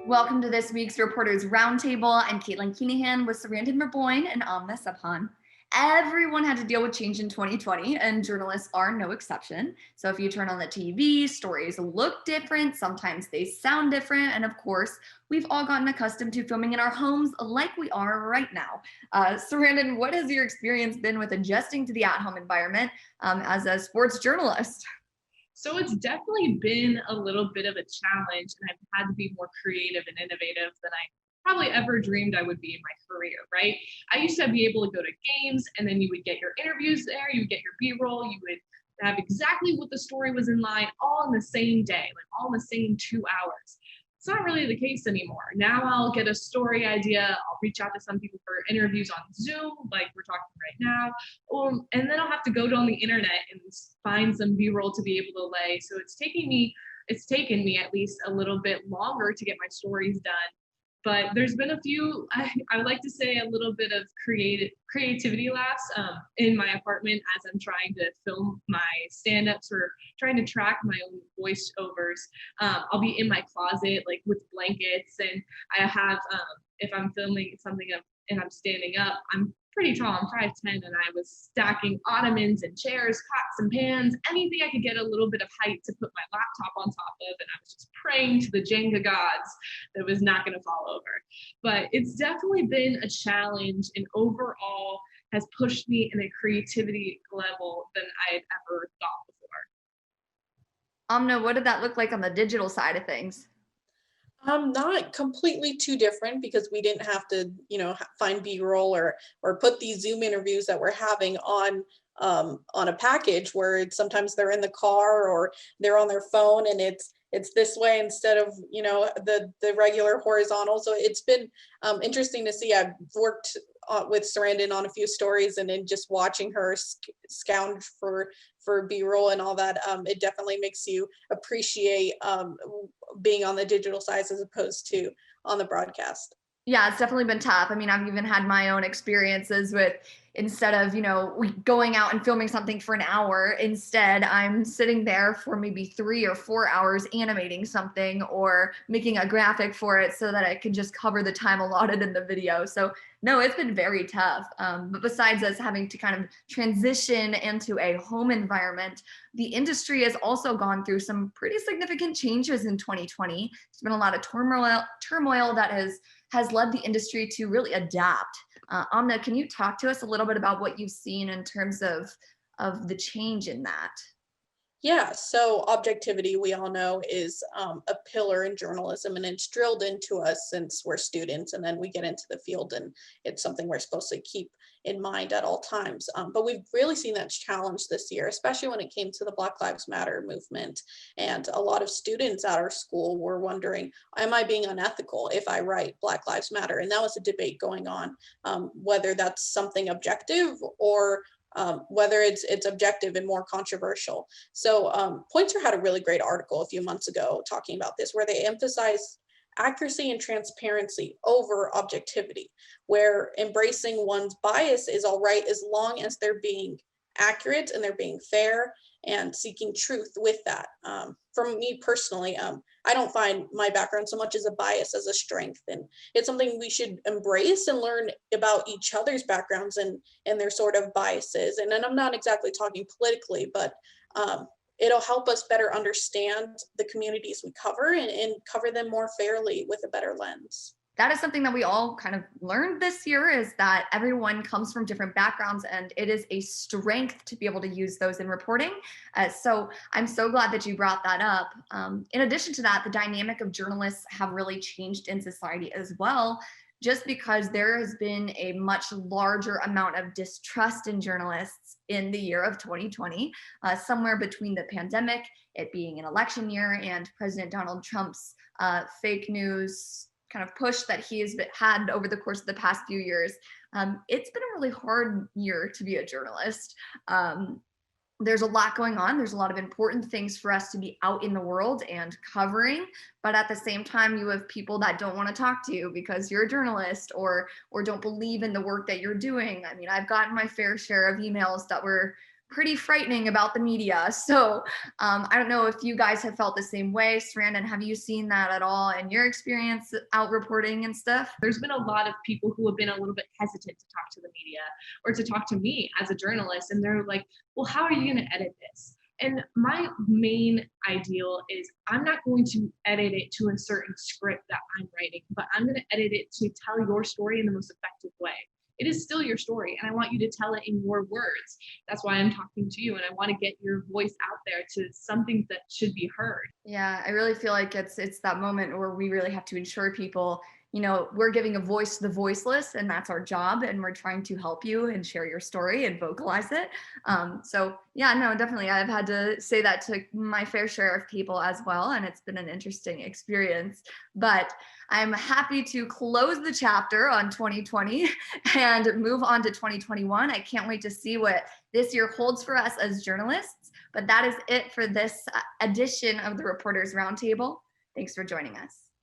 Welcome to this week's Reporters Roundtable. I'm Keenehan with Sarandon, Raboin, and Amna Subhan. Everyone had to deal with change in 2020, and journalists are no exception. So if you turn on the TV, stories look different, sometimes they sound different, and of course, we've all gotten accustomed to filming in our homes like we are right now. Sarandon, what has your experience been with adjusting to the at-home environment as a sports journalist? So it's definitely been a little bit of a challenge, and I've had to be more creative and innovative than I probably ever dreamed I would be in my career, right? I used to be able to go to games and then you would get your interviews there, you would get your B-roll, you would have exactly what the story was in line all in the same day, like all in the same 2 hours. It's not really the case anymore. Now I'll get a story idea, I'll reach out to some people for interviews on Zoom, like we're talking right now, and then I'll have to go on the internet and find some B-roll to be able to lay. So it's taken me at least a little bit longer to get my stories done. But there's been a few, I would like to say, a little bit of creativity laughs in my apartment as I'm trying to film my stand-ups or trying to track my own voiceovers. I'll be in my closet like with blankets, and I have, if I'm filming something and I'm standing up, I'm pretty tall, I'm 5'10", and I was stacking ottomans and chairs, pots and pans, anything I could get a little bit of height to put my laptop on top of, and I was just praying to the Jenga gods that it was not going to fall over. But it's definitely been a challenge, and overall has pushed me in a creativity level than I had ever thought before. Amna, what did that look like on the digital side of things? Not completely too different because we didn't have to, find B-roll or put these Zoom interviews that we're having on a package where sometimes they're in the car or they're on their phone and it's this way instead of the regular horizontal. So it's been interesting to see. I've worked with Sarandon on a few stories, and then just watching her scound for B-roll and all that, it definitely makes you appreciate being on the digital side as opposed to on the broadcast. Yeah, it's definitely been tough. I mean, I've even had my own experiences with, instead of, going out and filming something for an hour, instead I'm sitting there for maybe 3 or 4 hours animating something or making a graphic for it so that I can just cover the time allotted in the video. So no, it's been very tough. But besides us having to kind of transition into a home environment, the industry has also gone through some pretty significant changes in 2020. There's been a lot of turmoil that has led the industry to really adapt. Amna, can you talk to us a little bit about what you've seen in terms of the change in that? Yeah, so objectivity, we all know, is a pillar in journalism, and it's drilled into us since we're students, and then we get into the field, and it's something we're supposed to keep in mind at all times. But we've really seen that challenge this year, especially when it came to the Black Lives Matter movement. And a lot of students at our school were wondering, am I being unethical if I write Black Lives Matter? And that was a debate going on, whether that's something objective or whether it's objective and more controversial. So Pointer had a really great article a few months ago talking about this, where they emphasize accuracy and transparency over objectivity, where embracing one's bias is all right as long as they're being accurate and they're being fair and seeking truth with that. For me personally, I don't find my background so much as a bias as a strength, and it's something we should embrace and learn about each other's backgrounds and their sort of biases. And then I'm not exactly talking politically, but it'll help us better understand the communities we cover and cover them more fairly with a better lens. That is something that we all kind of learned this year, is that everyone comes from different backgrounds, and it is a strength to be able to use those in reporting. So I'm so glad that you brought that up. In addition to that, the dynamic of journalists have really changed in society as well, just because there has been a much larger amount of distrust in journalists in the year of 2020, somewhere between the pandemic, it being an election year, and President Donald Trump's fake news kind of push that he has had over the course of the past few years. It's been a really hard year to be a journalist. There's a lot going on. There's a lot of important things for us to be out in the world and covering, but at the same time, you have people that don't want to talk to you because you're a journalist or don't believe in the work that you're doing. I mean, I've gotten my fair share of emails that were pretty frightening about the media. So I don't know if you guys have felt the same way. Sarandon, have you seen that at all in your experience out reporting and stuff? There's been a lot of people who have been a little bit hesitant to talk to the media or to talk to me as a journalist. And they're like, well, how are you going to edit this? And my main ideal is I'm not going to edit it to a certain script that I'm writing, but I'm going to edit it to tell your story in the most effective way. It is still your story, and I want you to tell it in your words. That's why I'm talking to you, and I want to get your voice out there to something that should be heard. Yeah, I really feel like it's that moment where we really have to ensure people, you know, we're giving a voice to the voiceless, and that's our job, and we're trying to help you and share your story and vocalize it. So yeah, no, definitely, I've had to say that to my fair share of people as well, and it's been an interesting experience. But I'm happy to close the chapter on 2020 and move on to 2021. I can't wait to see what this year holds for us as journalists. But that is it for this edition of the Reporters Roundtable. Thanks for joining us.